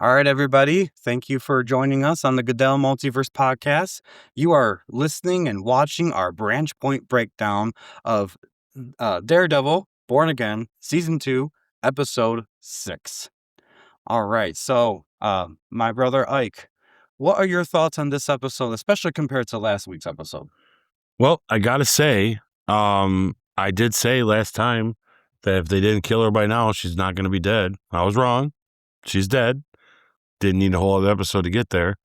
All right, everybody. Thank you for joining us on the Goodell Multiverse podcast. You are listening and watching our Branchpoint breakdown of Daredevil, Born Again, Season 2, Episode 6. All right. So, my brother Ike, what are your thoughts on this episode, especially compared to last week's episode? Well, I gotta say, I did say last time that if they didn't kill her by now, she's not going to be dead. I was wrong. She's dead. Didn't need a whole other episode to get there,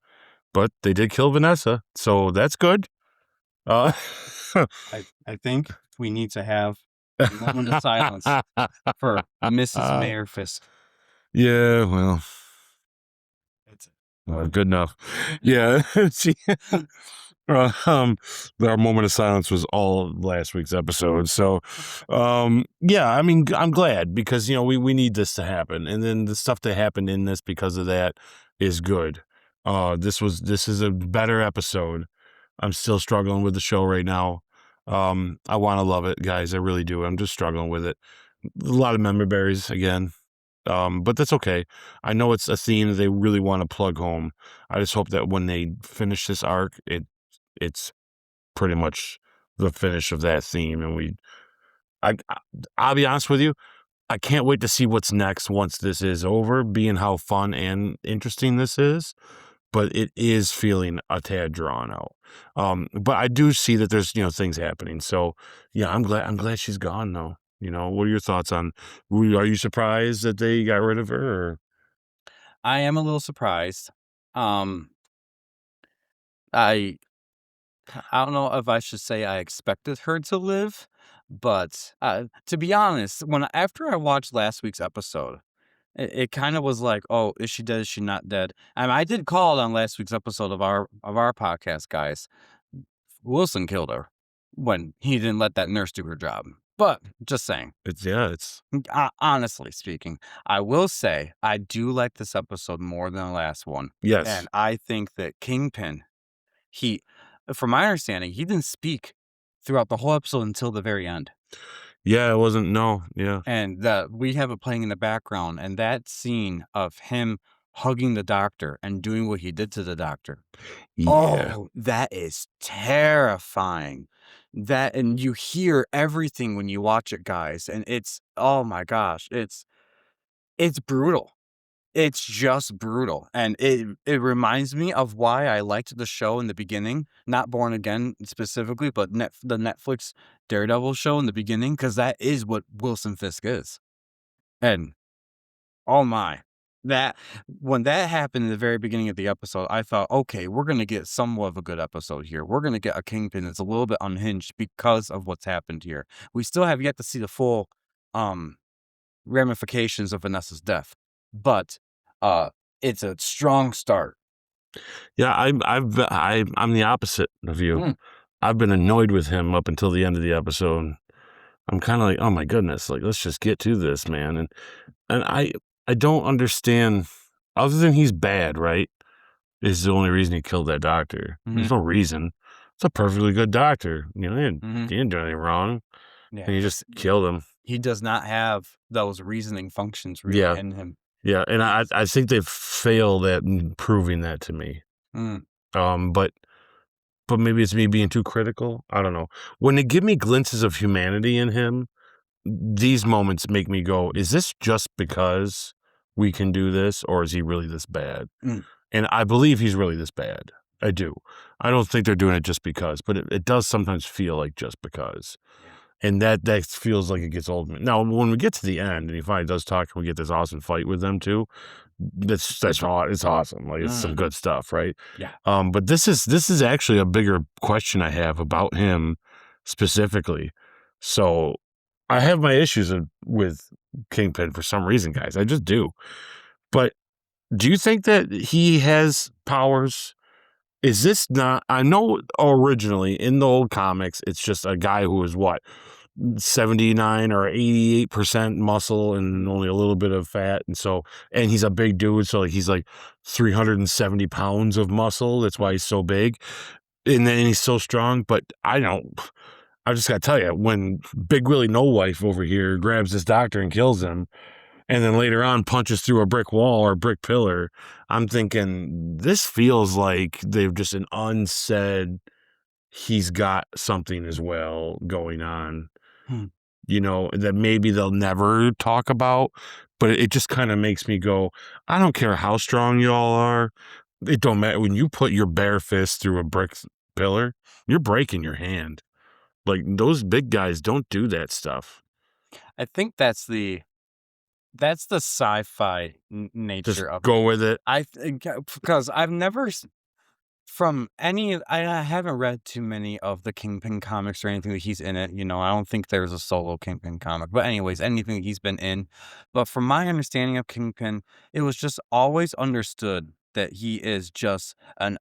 but they did kill Vanessa, so that's good. I think we need to have a moment of silence for Mrs. Mayor Fisk. Yeah, well, good enough. Yeah, our moment of silence was all last week's episode. So, yeah, I mean, I'm glad because we need this to happen, and then the stuff that happened in this because of that is good. This is a better episode. I'm still struggling with the show right now. I want to love it, guys. I really do. I'm just struggling with it. A lot of memory berries again. But that's okay. I know it's a theme that they really want to plug home. I just hope that when they finish this arc, it's pretty much the finish of that theme. And I'll be honest with you, I can't wait to see what's next once this is over, being how fun and interesting this is. But it is feeling a tad drawn out. But I do see that there's things happening. So yeah, I'm glad she's gone though. What are your thoughts on? Are you surprised that they got rid of her? Or? I am a little surprised. I don't know if I should say I expected her to live, but to be honest, after I watched last week's episode, it kind of was like, oh, is she dead? Is she not dead? And I did call it on last week's episode of our podcast, guys. Wilson killed her when he didn't let that nurse do her job. But just saying. It's honestly speaking, I will say I do like this episode more than the last one. Yes. And I think that Kingpin, from my understanding, he didn't speak throughout the whole episode until the very end. Yeah, it wasn't. No. Yeah. And we have it playing in the background, and that scene of him hugging the doctor and doing what he did to the doctor. Yeah. Oh, that is terrifying. And you hear everything when you watch it, guys. And it's, oh my gosh, it's brutal. It's just brutal. And it reminds me of why I liked the show in the beginning, not Born Again specifically, but the Netflix Daredevil show in the beginning, because that is what Wilson Fisk is. And oh my, when that happened in the very beginning of the episode, I thought, okay, we're going to get somewhat of a good episode here. We're going to get a Kingpin that's a little bit unhinged because of what's happened here. We still have yet to see the full ramifications of Vanessa's death, but it's a strong start. Yeah, I'm the opposite of you. I've been annoyed with him up until the end of the episode. I'm kind of like, oh my goodness, like let's just get to this, man. And I don't understand, other than he's bad, right? Is the only reason he killed that doctor. Mm-hmm. There's no reason. It's a perfectly good doctor. He didn't do anything wrong. Yeah. And you just killed him. He does not have those reasoning functions really in him. Yeah, and I think they've failed at proving that to me. But maybe it's me being too critical. I don't know. When they give me glimpses of humanity in him, these moments make me go, is this just because we can do this, or is he really this bad? And I believe he's really this bad. I do. I don't think they're doing it just because, but it does sometimes feel like just because. And that feels like it gets old. Now, when we get to the end and he finally does talk and we get this awesome fight with them too, it's awesome. Like it's some good stuff, right? Yeah. But this is actually a bigger question I have about him specifically. So I have my issues with Kingpin for some reason, guys. I just do. But do you think that he has powers? Is this not? I know originally in the old comics, it's just a guy who is 79 or 88% muscle and only a little bit of fat, and he's a big dude, so he's like 370 pounds of muscle. That's why he's so big, and then he's so strong. But I just gotta tell you, when Big Willie No Wife over here grabs this doctor and kills him, and then later on punches through a brick wall or a brick pillar. I'm thinking this feels like they've just an unsaid he's got something as well going on, Hmm. that maybe they'll never talk about, but it just kind of makes me go, I don't care how strong y'all are. It don't matter when you put your bare fist through a brick pillar, you're breaking your hand. Like those big guys don't do that stuff. I think that's the sci-fi Just nature of it. go with it. I think because I've never from any I haven't read too many of the Kingpin comics or anything that he's in it. I don't think there's a solo Kingpin comic. But anyways, anything that he's been in. But from my understanding of Kingpin, it was just always understood that he is just an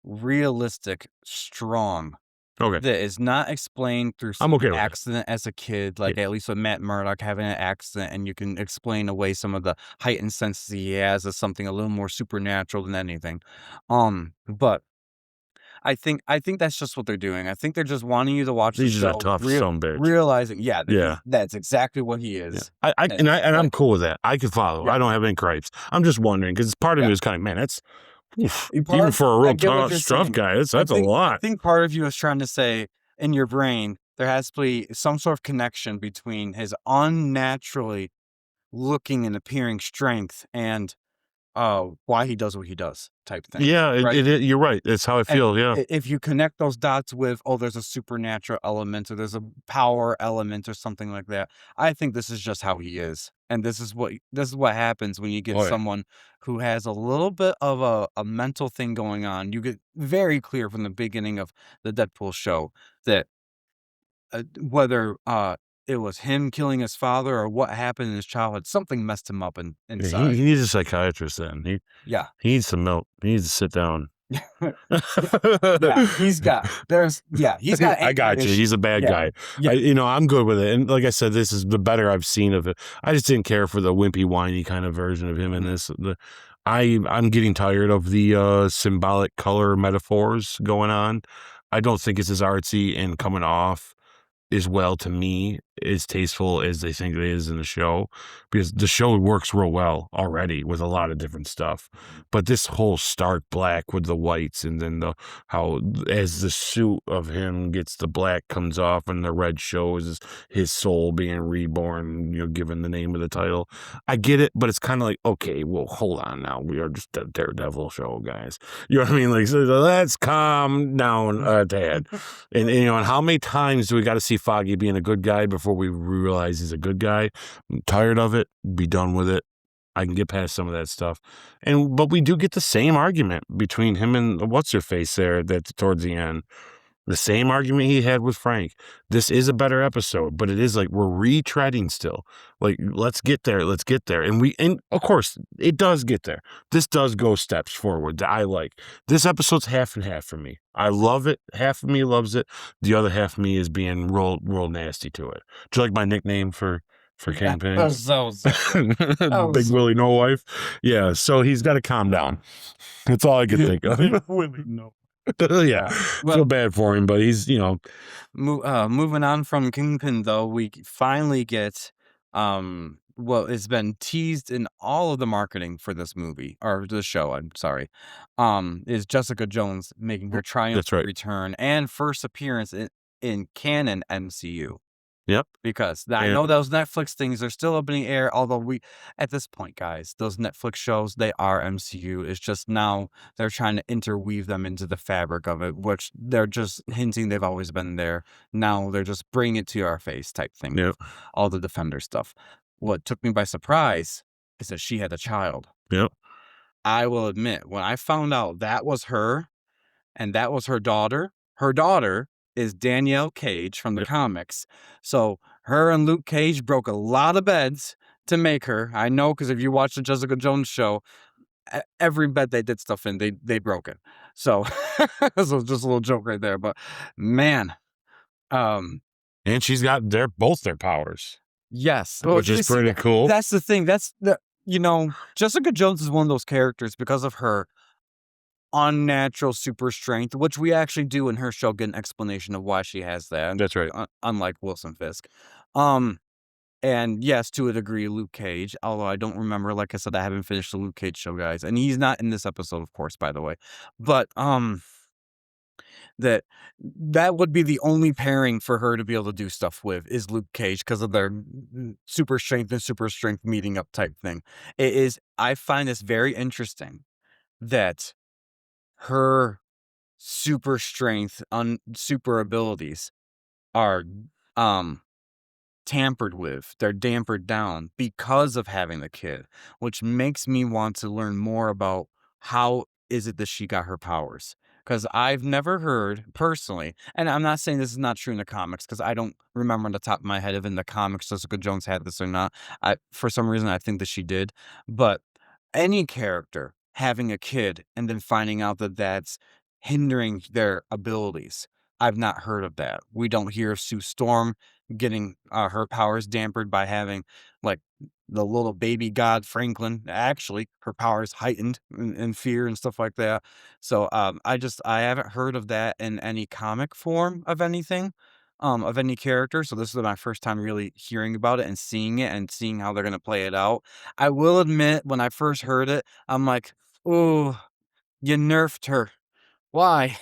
unrealistic strong Okay. that is not explained through I'm some okay with that. accident as a kid, Yeah. like, at least with Matt Murdock having an accident, and you can explain away some of the heightened senses he has as something a little more supernatural than anything. But I think that's just what they're doing. I think they're just wanting you to watch the He's just a show, tough bitch. realizing, yeah, that Yeah. that's exactly what he Yeah. is. And I'm Like, cool with that. I can follow. yeah, I don't have any gripes. I'm just wondering because part of yeah. me was kind of, man, that's oof, even Part for a I real get what tough, you're tough saying. guy. I That's a think I lot. think part of you is trying to say in your brain, there has to be some sort of connection between his unnaturally looking and appearing strength and, why he does what he does type thing, Yeah, right? you're right. It's how I And feel. Yeah. if you connect those dots with, "Oh, there's a supernatural element, or there's a power element, or something like that," I think this is just how he is, and this is what happens when you get Oh yeah. someone who has a little bit of a mental thing going on. You get very clear from the beginning of the Deadpool show that, whether, it was him killing his father or what happened in his childhood, something messed him up Yeah, inside. he needs a psychiatrist then. Yeah. He needs some milk. He needs to sit down. Yeah, yeah, he's got I anger got you. He's a issues. bad Yeah, guy. yeah, I'm good with it. And like I said, this is the better I've seen of it. I just didn't care for the wimpy, whiny kind of version of him in mhm, this. I'm getting tired of the symbolic color metaphors going on. I don't think it's as artsy and coming off as well to me as tasteful as they think it is in the show, because the show works real well already with a lot of different stuff. But this whole stark black with the whites, and then the how as the suit of him gets the black comes off and the red shows his soul being reborn, given the name of the title. I get it, but it's kind of like, okay, well, hold on now. We are just a Daredevil show, guys. You know what I mean? Like, so let's calm down a tad. And how many times do we got to see Foggy being a good guy before we realize he's a good guy? I'm tired of it. Be done with it. I can get past some of that stuff. But we do get the same argument between him and what's her face there that towards the end. The same argument he had with Frank. This is a better episode, but it is like we're retreading still. Like, let's get there. Let's get there. And of course, it does get there. This does go steps forward that I like. This episode's half and half for me. I love it. Half of me loves it. The other half of me is being real nasty to it. Do you like my nickname for that Kingpin? was so good. That Big was so Willie No Wife. Yeah, so he's got to calm down. That's all I could think of. Big Willie, no. Yeah, Yeah, feel well, bad for him, but he's moving on from Kingpin, though, we finally get, well, it's been teased in all of the marketing for this movie, or the show, I'm sorry, is Jessica Jones making her that's triumphant right. return and first appearance in canon MCU. Yep. Because I And know those Netflix things are still up in the air, although at this point, guys, those Netflix shows, they are MCU. It's just now they're trying to interweave them into the fabric of it, which they're just hinting they've always been there. Now they're just bringing it to our face type thing yep, with all the Defender stuff. What took me by surprise is that she had a child. yep, I will admit, when I found out that was her and that was her daughter is Danielle Cage from the yep. comics. So her and Luke Cage broke a lot of beds to make her. I know, because if you watch the Jessica Jones show, every bed they did stuff in, they broke it. So, so just a little joke right there. But man, um, And she's got both their powers, yes. Well, which is see, pretty cool. that's the thing. That's the Jessica Jones is one of those characters because of her unnatural super strength, which we actually do in her show get an explanation of why she has that, That's right. unlike Wilson Fisk. Um, And yes, to a degree, Luke Cage, although I don't remember, like I said, I haven't finished the Luke Cage show, guys, and he's not in this episode, of course, by the way. But, that that would be the only pairing for her to be able to do stuff with is Luke Cage because of their super strength and super strength meeting up type thing. It is I find this very interesting that her super strength, super abilities are, um tampered with. They're dampered down because of having the kid, which makes me want to learn more about how is it that she got her powers. Because I've never heard personally, and I'm not saying this is not true in the comics, because I don't remember on the top of my head if in the comics Jessica Jones had this or not. For some reason I think that she did, but any character having a kid and then finding out that that's hindering their abilities. I've not heard of that. We don't hear of Sue Storm getting her powers dampered by having like the little baby god Franklin. Actually, her powers heightened in fear and stuff like that. So I haven't heard of that in any comic form of anything, of any character. So this is my first time really hearing about it and seeing how they're gonna play it out. I will admit, when I first heard it, I'm like, "Oh, you nerfed her. Why?"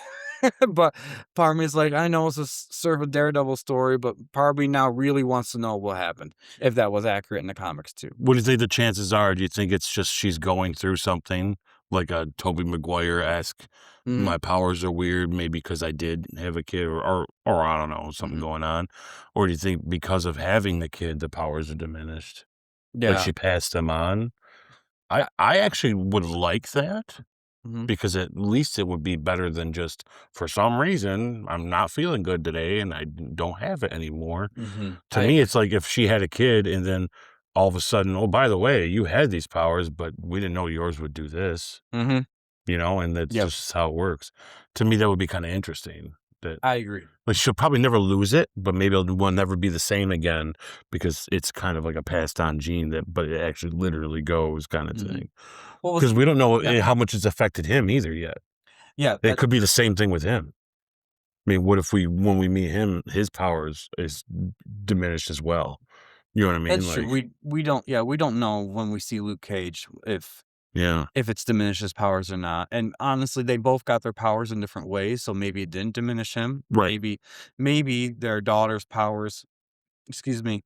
But part of me is like, I know it's a sort of a Daredevil story, but part of me now really wants to know what happened, if that was accurate in the comics too. What do you think the chances are? Do you think it's just she's going through something like a Tobey Maguire-esque, Mhm, my powers are weird, maybe because I did have a kid or I don't know, something mhm. going on? Or do you think because of having the kid, the powers are diminished? Like Yeah. she passed them on? I I I actually would like that Mhm, because at least it would be better than just, "For some reason, I'm not feeling good today and I don't have it anymore." mhm. To me, it's like if she had a kid and then all of a sudden, "Oh, by the way, you had these powers, but we didn't know yours would do this," Mhm. and that's Yep, just how it works. To me, that would be kinda interesting that I agree. like, she'll probably never lose it, but maybe it will never be the same again because it's kind of like a passed on gene that but it actually literally goes kinda Mhm. thing. Well, Because we don't know, yeah, how much it's affected him either yet. yeah, It could be the same thing with him. I mean, what if when we meet him, his powers is diminished as well? You know what I mean? that's true. Like, We don't know when we see Luke Cage yeah, if it's diminished his powers or not. And honestly, they both got their powers in different ways, so maybe it didn't diminish him. right. Maybe their daughter's powers, excuse me,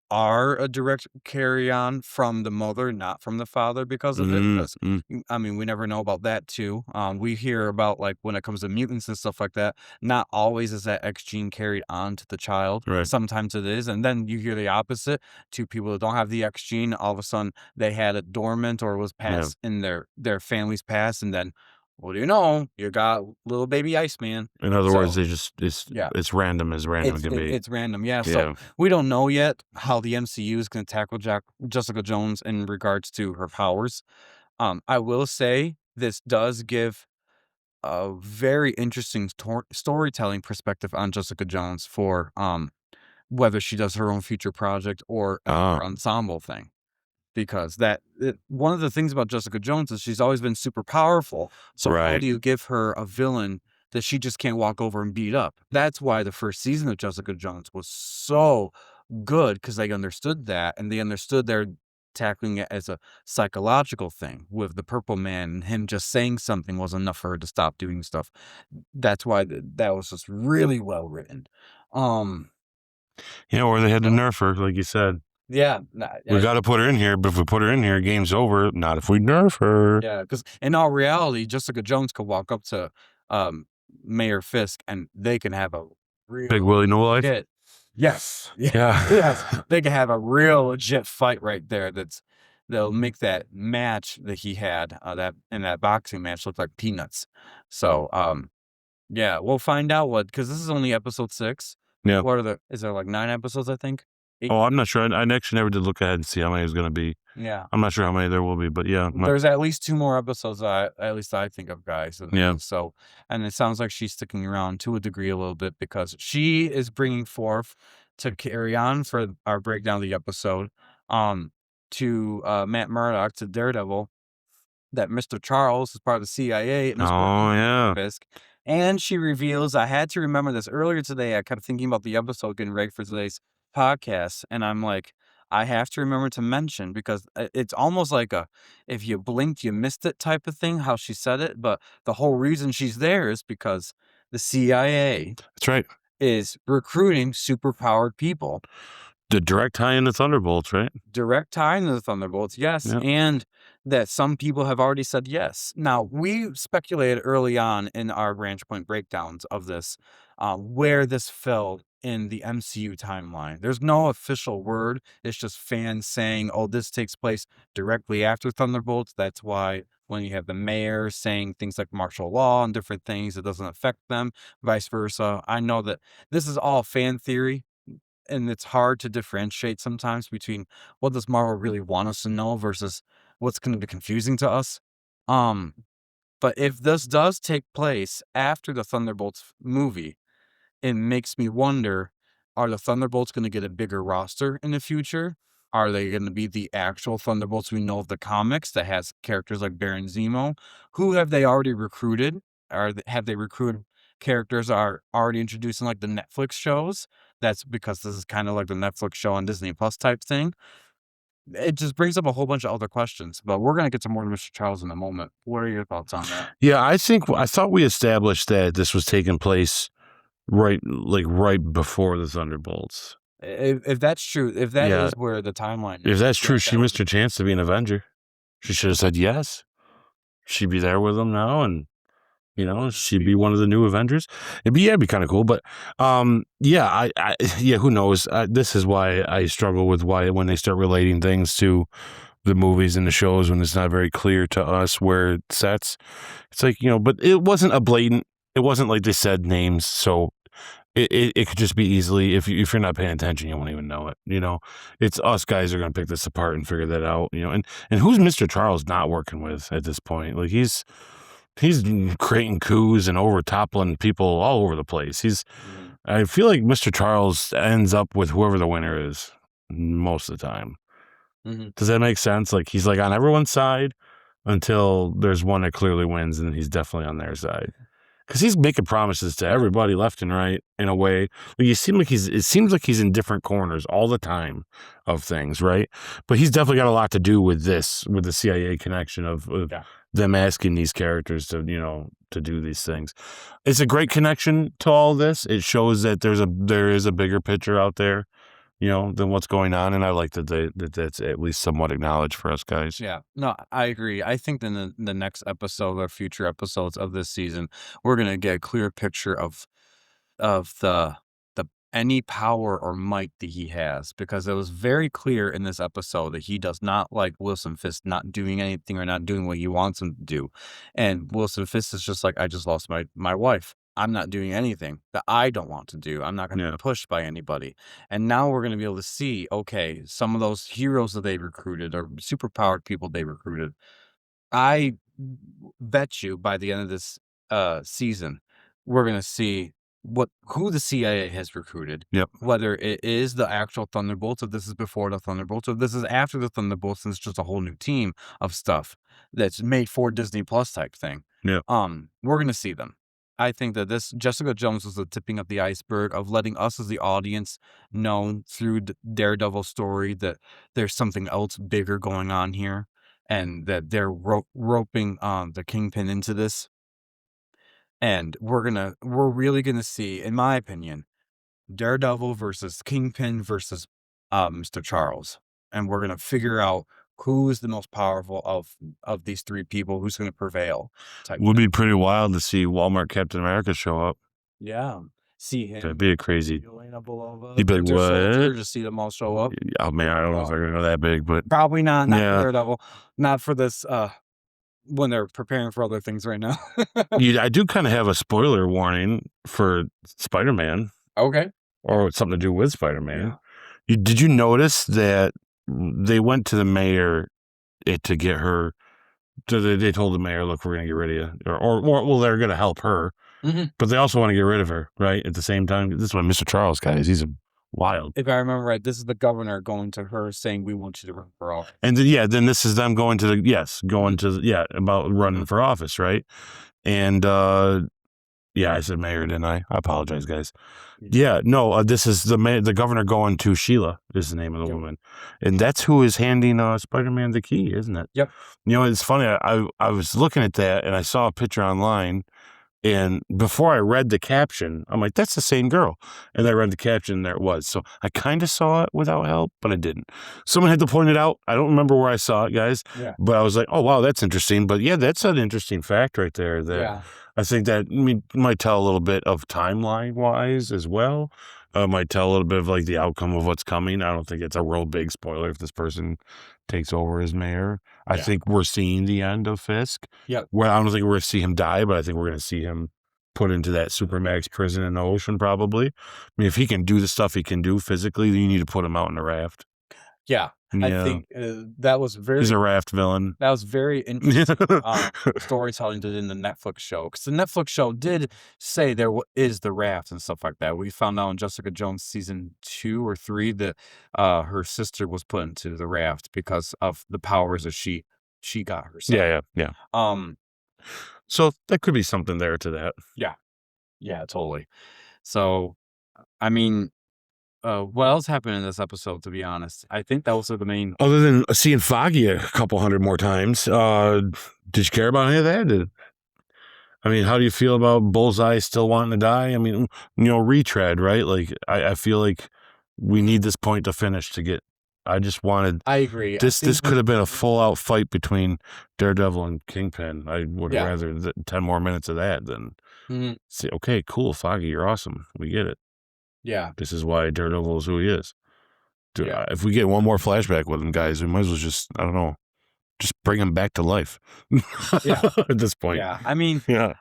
are a direct carry on from the mother, not from the father because of it. Mm, Because mm, I mean, we never know about that too. We hear about like when it comes to mutants and stuff like that, not always is that X gene carried on to the child. right. Sometimes it is. And then you hear the opposite. Two people that don't have the X gene, all of a sudden they had it dormant or was Yeah. passed in their family's past. And then what do you know? You got little baby Iceman. In other words, So they just yeah. it's random as random can be. It's random, yeah, so Yeah. we don't know yet how the MCU is gonna tackle Jessica Jones in regards to her powers. I will say this does give a very interesting storytelling perspective on Jessica Jones for, whether she does her own future project or Ah, her ensemble thing. Because one of the things about Jessica Jones is she's always been super powerful. So how right. do you give her a villain that she just can't walk over and beat up? That's why the first season of Jessica Jones was so good because they understood that and they understood they're tackling it as a psychological thing with the Purple Man and him just saying something was enough for her to stop doing stuff. That's why that was just really well written. Um, Yeah, or they had to so nerf her, like you said. yeah, We gotta put her in here, but if we put her in here, game's over. Not if we nerf her. yeah, because in all reality, Jessica Jones could walk up to, um, Mayor Fisk, and they can have a Big real Willie No Life. legit yes, yeah, yes, Yeah. they can have a real legit fight right there that'll make that match that he had, that boxing match look like peanuts. So, yeah, we'll find out because this is only episode 6. Yeah. Is there, like, 9 episodes, I think? 8? Oh, I'm not sure. I actually never did look ahead and see how many it was gonna be. Yeah. I'm not sure how many there will be, but yeah, There's at least 2 more episodes, at least I think of, guys, yeah. so and it sounds like she's sticking around to a degree a little bit because she is bringing forth to carry on for our breakdown of the episode, to, Matt Murdock, to Daredevil, that Mr. Charles is part of the CIA and is working Oh, yeah. with Fisk, and she reveals I had to remember this earlier today, I kept thinking about the episode getting ready for today's podcasts, and I'm like, I have to remember to mention because it's almost like a if you blinked, you missed it type of thing, how she said it. But the whole reason she's there is because the CIA That's right. is recruiting superpowered people. The direct tie into Thunderbolts, right? Direct tie into the Thunderbolts, yes, Yep. and that some people have already said yes. Now, we speculated early on in our Branchpoint breakdowns of this, where this fell in the MCU timeline. There's no official word. It's just fans saying, "Oh, this takes place directly after Thunderbolts." That's why when you have the mayor saying things like martial law and different things, it doesn't affect them, vice versa. I know that this is all fan theory, and it's hard to differentiate sometimes between what does Marvel really want us to know versus what's going to be confusing to us. Um, but if this does take place after the Thunderbolts movie, it makes me wonder, are the Thunderbolts gonna get a bigger roster in the future? Are they gonna be the actual Thunderbolts we know of the comics that has characters like Baron Zemo? Who have they already recruited? Have they recruited characters are already introduced in, like, the Netflix shows? That's because this is kinda like the Netflix show on Disney Plus type thing. It just brings up a whole bunch of other questions, but we're gonna get to more Mr. Charles in a moment. What are your thoughts on that? Yeah, I thought we established that this was taking place right before the Thunderbolts. If that's true, if that Yeah, is where the timeline if is, that's true, yeah, she that would missed her chance to be an Avenger. She should have said yes. She'd be there with them now, and she'd be one of the new Avengers. It'd be kind of cool. But yeah, yeah, who knows? This is why I struggle with why when they start relating things to the movies and the shows when it's not very clear to us where it sets. It's like but it wasn't a blatant. It wasn't like they said names, so it could just be easily if you're not paying attention, you won't even know it. It's us guys are gonna pick this apart and figure that out. And who's Mr. Charles not working with at this point? Like he's creating coups and over toppling people all over the place. Mhm, I feel like Mr. Charles ends up with whoever the winner is most of the time. mhm. Does that make sense? Like he's like on everyone's side until there's one that clearly wins, and he's definitely on their side. Because he's making promises to everybody left and right in a way. Like it seems like he's in different corners all the time of things, right? But he's definitely got a lot to do with this, with the CIA connection of Yeah. them asking these characters to, to do these things. It's a great connection to all this. It shows that there is a bigger picture out there, than what's going on. And I like that's at least somewhat acknowledged for us guys. Yeah. No, I agree. I think in the next episode or future episodes of this season, we're gonna get a clear picture of the any power or might that he has, because it was very clear in this episode that he does not like Wilson Fisk not doing anything or not doing what he wants him to do. And Wilson Fisk is just like, I just lost my wife. I'm not doing anything that I don't want to do. I'm not going to Yeah. be pushed by anybody. And now we're going to be able to see, okay, some of those heroes that they recruited or superpowered people they recruited, I bet you by the end of this season, we're gonna see who the CIA has recruited. Yep. Whether it is the actual Thunderbolts, if this is before the Thunderbolts, or if this is after the Thunderbolts, and it's just a whole new team of stuff that's made for Disney Plus type thing. Yep. We're gonna see them. I think that this Jessica Jones was the tipping of the iceberg of letting us as the audience know through the Daredevil story that there's something else bigger going on here and that they're roping the Kingpin into this. And we're really gonna see, in my opinion, Daredevil versus Kingpin versus Mr. Charles, and we're gonna figure out who is the most powerful of these three people, who's gonna prevail. Type Would thing. be pretty wild to see Walmart Captain America show up. Yeah, see That'd him, be a crazy. Elena Belova, He'd be like, Winter Soldier, what? just see them all show up. Oh man, I don't know if they're gonna go that big, but Probably not for yeah, Daredevil, not for this. When they're preparing for other things right now. I do kind of have a spoiler warning for Spider-Man, Okay. or something to do with Spider-Man. Yeah. Did you notice that they went to the mayor to get her? They told the mayor, "Look, we're gonna get rid of you," or well, they're gonna help her, Mhm. but they also want to get rid of her, right? At the same time, this is what Mr. Charles guys. He's a wild. If I remember right, this is the governor going to her saying, "We want you to run for office." And then this is them going to about running for office, right? And Yeah, I said mayor, didn't I? I apologize, guys. Yeah. Yeah, no, this is the governor going to Sheila is the name of the Yep. woman, and that's who is handing Spider-Man the key, isn't it? Yep. You know, it's funny. I was looking at that and I saw a picture online. And before I read the caption, I'm like, that's the same girl. And I read the caption, and there it was. So I kind of saw it without help, but I didn't. Someone had to point it out. I don't remember where I saw it, guys. Yeah. But I was like, oh, wow, that's interesting. But yeah, that's an interesting fact right there that Yeah. I think that might tell a little bit of timeline-wise as well. Might tell a little bit of like the outcome of what's coming. I don't think it's a real big spoiler if this person takes over as mayor. I Yeah. think we're seeing the end of Fisk. Yep. Well, I don't think we're going to see him die, but I think we're going to see him put into that supermax prison in the ocean, probably. I mean, if he can do the stuff he can do physically, then you need to put him out in a raft. Yeah. I Yeah. think that was He's a raft villain. that was very interesting storytelling did in the Netflix show, because the Netflix show did say there is the raft and stuff like that. We found out in Jessica Jones season 2 or 3 that her sister was put into the raft because of the powers that she got herself. Yeah. Um. So that could be something there to that. Yeah. Totally. So, I mean, what else happened in this episode? To be honest, I think that was the main. Other than seeing Foggy a couple hundred more times, did you care about any of that? I mean, how do you feel about Bullseye still wanting to die? I mean, retread, right? Like, I feel like we need this point to finish to get. I just wanted. I agree. This could have been a full out fight between Daredevil and Kingpin. I would Yeah. rather 10 more minutes of that than say, okay, cool, Foggy, you're awesome. We get it. Yeah. This is why Daredevil is who he is. Dude, Yeah. if we get one more flashback with him, guys, we might as well just, I don't know, just bring him back to life. Yeah. At this point. Yeah. I mean, Yeah.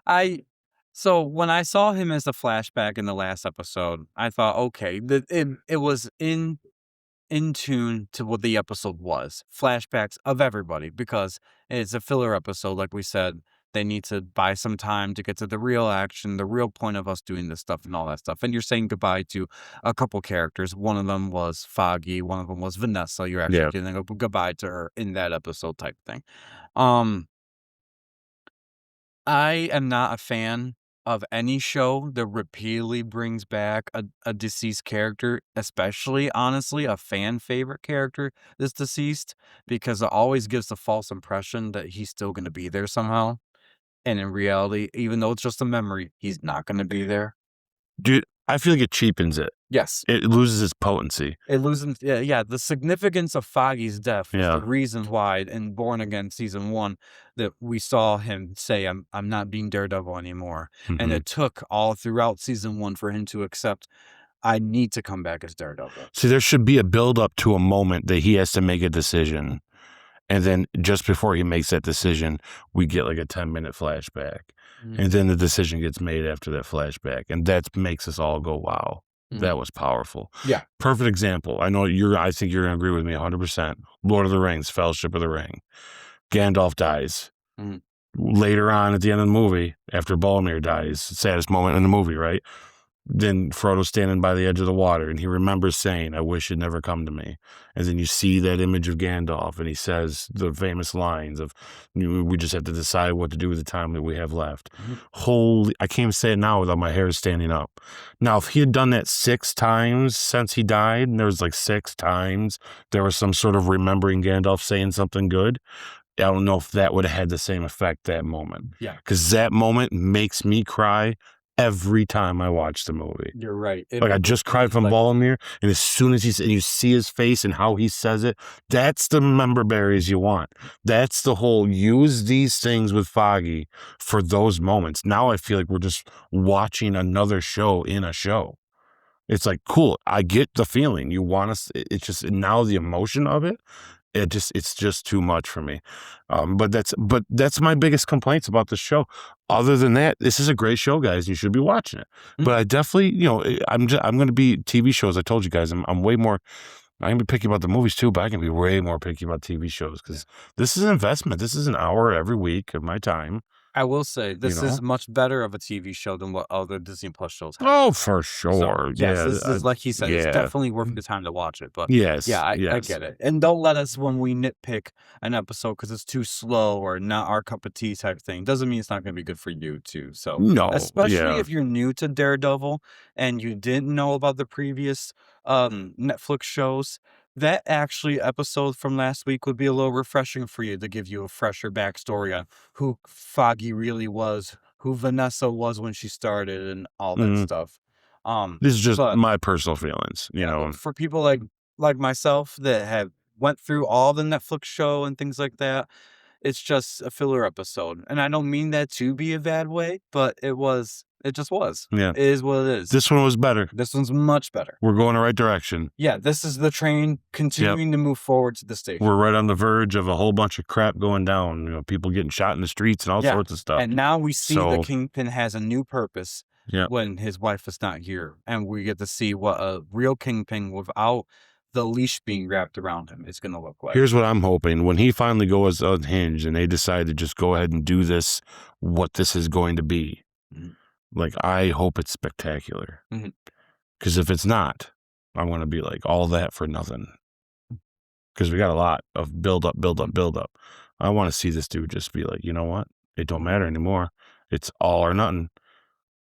So when I saw him as the flashback in the last episode, I thought, okay, it was in tune to what the episode was. Flashbacks of everybody, because it's a filler episode, like we said. They need to buy some time to get to the real action, the real point of us doing this stuff and all that stuff. And you're saying goodbye to a couple characters. One of them was Foggy. One of them was Vanessa. You're actually getting a goodbye to her in that episode type thing. I am not a fan of any show that repeatedly brings back a deceased character, especially, honestly, a fan favorite character that's deceased, because it always gives the false impression that he's still going to be there somehow. And in reality, even though it's just a memory, he's not going to be there. Dude, I feel like it cheapens it. Yes. It loses its potency. It loses, yeah. The significance of Foggy's death was the reason why in Born Again season 1 that we saw him say, "I'm not being Daredevil anymore," and it took all throughout season 1 for him to accept, I need to come back as Daredevil. See, there should be a build up to a moment that he has to make a decision. And then just before he makes that decision, we get like a 10-minute flashback. And then the decision gets made after that flashback. And that makes us all go, wow, that was powerful. Yeah. Perfect example. I think you're going to agree with me 100%. Lord of the Rings, Fellowship of the Ring. Gandalf dies. Later on at the end of the movie, after Boromir dies, saddest moment in the movie, right? Then Frodo's standing by the edge of the water, and he remembers saying, "I wish it never come to me." And then you see that image of Gandalf, and he says the famous lines of, "We just have to decide what to do with the time that we have left." Holy, I can't even say it now without my hair standing up. Now, if he had done that 6 times since he died, and there was like 6 times, there was some sort of remembering Gandalf saying something good, I don't know if that would have had the same effect that moment. Yeah. Because that moment makes me cry every time I watch the movie. You're right. I just cried from Boromir, and as soon as and you see his face and how he says it, that's the member berries you want. That's the whole use these things with Foggy for those moments. Now I feel like we're just watching another show in a show. It's like, cool, I get the feeling. You want us, it's just now the emotion of it. It's just too much for me. But that's my biggest complaints about the show. Other than that, this is a great show, guys. You should be watching it. But I definitely, I'm going to be TV shows. I told you guys, I'm way more. I can be picky about the movies too, but I can be way more picky about TV shows because this is an investment. This is an hour every week of my time. I will say you this know? is much better of a TV show than what other Disney Plus shows have. Oh, for So, sure. yes, Yeah, this is like he said, it's yeah. definitely worth the time to watch it, but yeah, Yes, I yes. get it, and don't let us when we nitpick an episode because it's too slow or not our cup of tea type thing, doesn't mean it's not gonna be good for you too, so, No, especially yeah. if you're new to Daredevil and you didn't know about the previous, Netflix shows, that actually episode from last week would be a little refreshing for you to give you a fresher backstory on who Foggy really was, who Vanessa was when she started, and all that Mhm. stuff. This is just But my personal feelings, you yeah, know? but for people like myself that have went through all the Netflix show and things like that, it's just a filler episode. And I don't mean that to be a bad way, but it just was. Yeah. It is what it is. This one was better. This one's much better. We're going the right direction. Yeah, this is the train Yep. continuing to move forward to the station. We're right on the verge of a whole bunch of crap going down, people getting shot in the streets and all Yeah, sorts of stuff. and now we see the So, Kingpin has a new purpose yep. when his wife is not here, and we get to see what a real Kingpin without the leash being wrapped around him is gonna look like. Here's what I'm hoping. When he finally goes unhinged and they decide to just go ahead and do this, what this is going to be, Mhm, like, I hope it's spectacular. mhm, Because if it's not, I'm going to be like, all that for nothing. Because we got a lot of build up, build up, mhm, build up. I want to see this dude just be like, you know what? It don't mhm, matter anymore. It's all or nothing.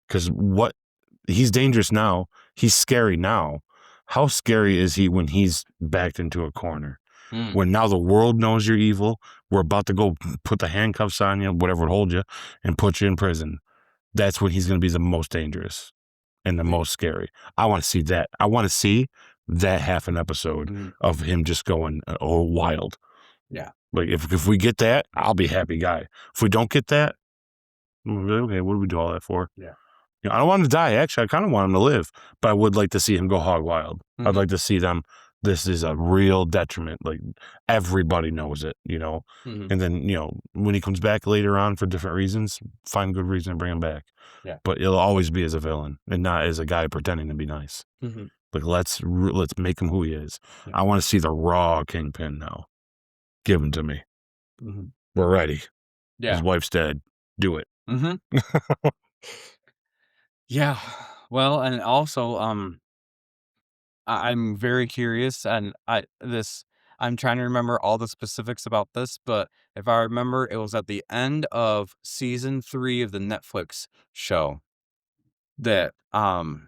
Because what he's dangerous now. He's scary now. How scary is he when he's backed into a corner? mm, When now the world knows you're evil, we're about to go put the handcuffs on you, whatever would hold you, and put you in prison. That's when he's going to be the most dangerous and the right, most scary. I want to see that. I want to see that half an episode mhm, of him just going wild. yeah, Like if we get that, I'll be a happy guy. If we don't get that, we'll be like, okay, what do we do all that for? yeah, I don't want him to die. Actually, I kind of want him to live, but I would like to see him go hog wild. I'd mhm, like to see them. This is a real detriment. Like everybody knows it, mhm, And then when he comes back later on for different reasons, find good reason to bring him back. yeah, But it'll always be as a villain and not as a guy pretending to be nice. mhm, Like let's make him who he is. yeah, I want to see the raw Kingpin now. Give him to me. mhm, We're ready. His yeah, wife's dead. Do it. mhm, yeah. Well, and also, I'm very curious, and I'm trying to remember all the specifics about this, but if I remember, it was at the end of season 3 of the Netflix show that,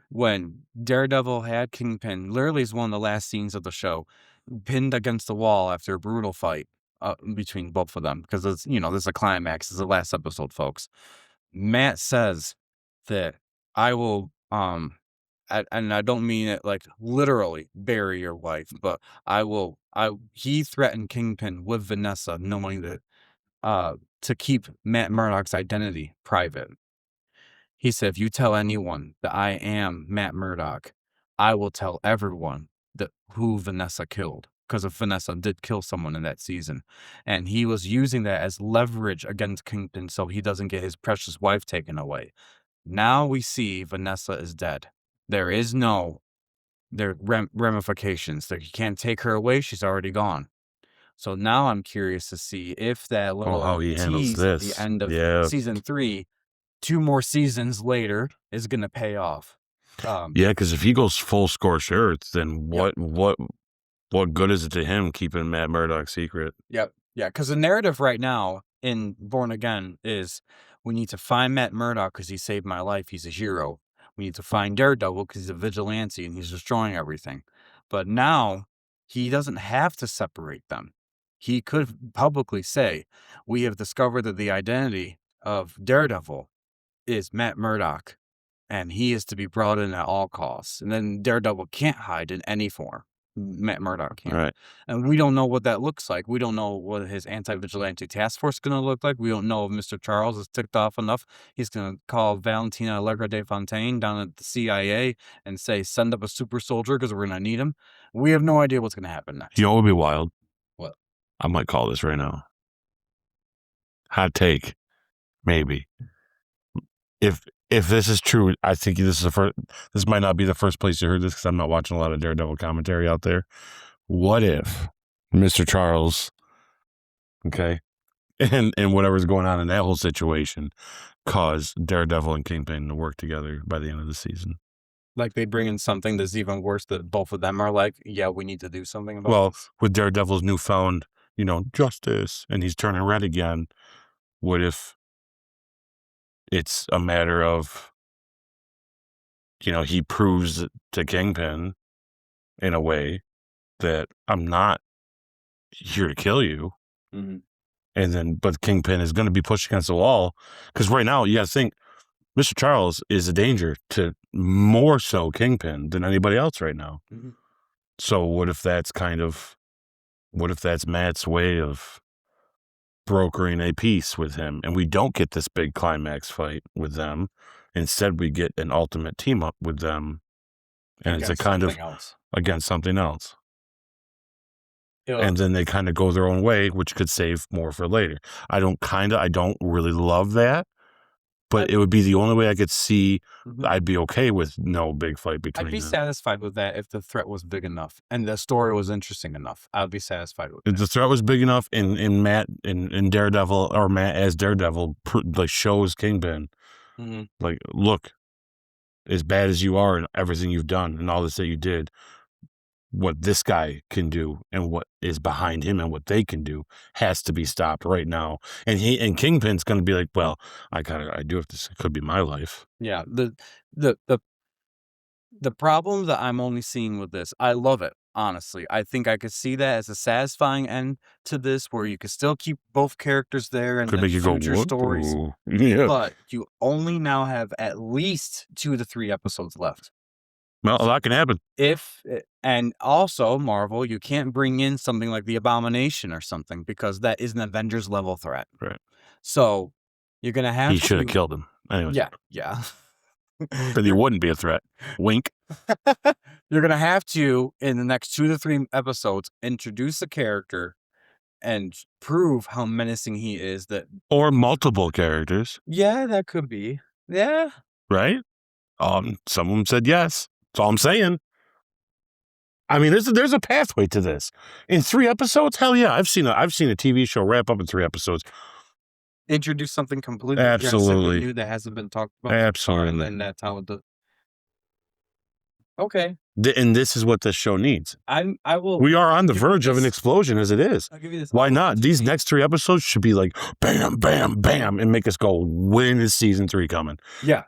when Daredevil had Kingpin, literally is one of the last scenes of the show, pinned against the wall after a brutal fight, between both of them, because there's a climax, it's the last episode, folks. Matt says that I will, and I don't mean it like literally bury your wife, but he threatened Kingpin with Vanessa, knowing that, to keep Matt Murdock's identity private. He said, if you tell anyone that I am Matt Murdock, I will tell everyone that who Vanessa killed. Because if Vanessa did kill someone in that season. And he was using that as leverage against Kingpin so he doesn't get his precious wife taken away. Now we see Vanessa is dead. There is no ramifications. That he can't take her away. She's already gone. So now I'm curious to see if that Oh, how little he handles tease at the this. end of Yeah. season 3, 2 more seasons later, is gonna pay off. Yeah, because if he goes full scorched earth, then Yep. what good is it to him keeping Matt Murdock secret? Yep. Yeah, because the narrative right now in Born Again is we need to find Matt Murdock because he saved my life. He's a hero. We need to find Daredevil because he's a vigilante and he's destroying everything. But now he doesn't have to separate them. He could publicly say, we have discovered that the identity of Daredevil is Matt Murdock, and he is to be brought in at all costs. And then Daredevil can't hide in any form. Matt Murdock All can. right. And we don't know what that looks like. We don't know what his anti-vigilante task force is going to look like. We don't know if Mr. Charles is ticked off enough. He's going to call Valentina Allegra de Fontaine down at the CIA and say, send up a super soldier because we're going to need him. We have no idea what's going to happen next. You know what would be wild? What? I might call this right now. Hot take, maybe. If this is true, I think this is the first. This might not be the first place you heard this because I'm not watching a lot of Daredevil commentary out there. What if Mr. Charles, okay, and whatever's going on in that whole situation cause Daredevil and Kingpin to work together by the end of the season. Like they bring in something that's even worse that both of them are like, yeah, we need to do something about Well, this. with Daredevil's newfound, justice, and he's turning red again, what if it's a matter of, he proves to Kingpin in a way that I'm not here to kill you. Mhm. And then, but Kingpin is going to be pushed against the wall because right now, you got to think Mr. Charles is a danger to more so Kingpin than anybody else right now. Mhm. So what if that's Matt's way of brokering a peace with him and we don't get this big climax fight with them? Instead, we get an ultimate team up with them and it's a Against kind of something else. against something else. Yeah. And then they kind of go their own way, which could save more for later. I don't really love that, but it would be the only way I could see. Mhm. I'd be okay with no big fight I'd between be them. satisfied with that if the threat was big enough and the story was interesting enough. I'd be satisfied with If that. the threat was big enough in Matt in Daredevil, or Matt as Daredevil like shows Kingpin, Mhm. like, look, as bad as you are and everything you've done and all this that you did, what this guy can do and what is behind him and what they can do has to be stopped right now. And Kingpin's going to be like, well, I do if this could be my life. Yeah. The problem that I'm only seeing with this, I love it, honestly. I think I could see that as a satisfying end to this where you could still keep both characters there and Could the make you go, future what? stories, Ooh. Yeah. but you only now have at least 2 to 3 episodes left. Well, a lot can happen. And also, Marvel, you can't bring in something like the Abomination or something because that is an Avengers level threat. Right. So you're gonna have He should have to. killed him. Anyways. Yeah. Then he wouldn't be a threat. Wink. You're gonna have to, in the next 2 to 3 episodes, introduce a character and prove how menacing he is. Or multiple characters. Yeah, that could be. Yeah. Right? Someone said yes. That's all I'm saying. I mean, there's a pathway to this. In 3 episodes, hell yeah, I've seen a TV show wrap up in 3 episodes. Introduce something completely Absolutely new that hasn't been talked about. Absolutely. And that's how it does. Okay. And this is what this show needs. I will. We are on the verge of an explosion as it is. I'll give you this. Why not? These next 3 episodes should be like bam, bam, bam, and make us go, when is season 3 coming? Yeah.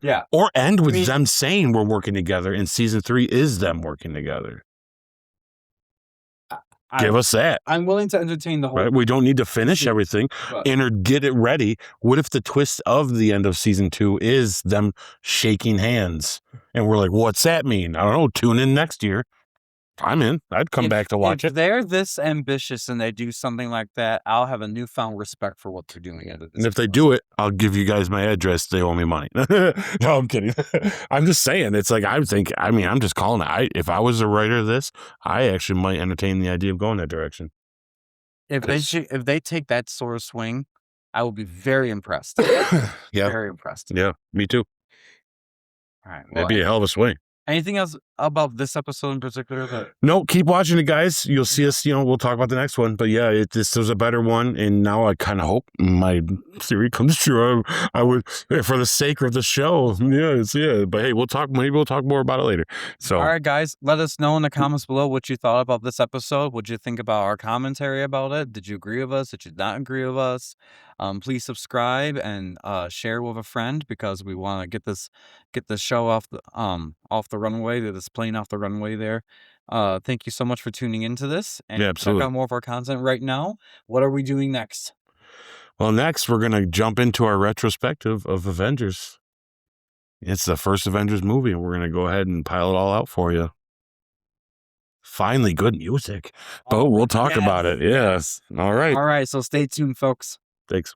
Yeah. Or end with them saying we're working together, and season 3 is them working together. Give us that. I'm willing to entertain the whole. Right? We don't need to finish everything or get it ready. What if the twist of the end of season 2 is them shaking hands? And we're like, what's that mean? I don't know. Tune in next year. I'm in. I'd come back to watch it. If they're this ambitious and they do something like that, I'll have a newfound respect for what they're doing. And if they do it, I'll give you guys my address. They owe me money. No, I'm kidding. I'm just saying. It's like, I'm just calling it. If I was a writer of this, I actually might entertain the idea of going that direction. If they take that sort of swing, I will be very impressed. Yeah. Very impressed. Yeah, me too. All right. It'd be a hell of a swing. Anything else about this episode in particular? No, keep watching it, guys. You'll see us, we'll talk about the next one. But yeah, this was a better one. And now I kind of hope my theory comes true. I would, for the sake of the show. Yeah. But hey, maybe we'll talk more about it later. So, all right, guys, let us know in the comments below what you thought about this episode. What you think about our commentary about it? Did you agree with us? Did you not agree with us? Please subscribe and share with a friend because we want to get this show off the runway. This plane off the runway there. Thank you so much for tuning into this and check out more of our content right now. What are we doing next? Well, next we're gonna jump into our retrospective of Avengers. It's the first Avengers movie, and we're gonna go ahead and pile it all out for you. Finally, good music. But we'll talk about it. Yes. All right. All right. So stay tuned, folks. Thanks.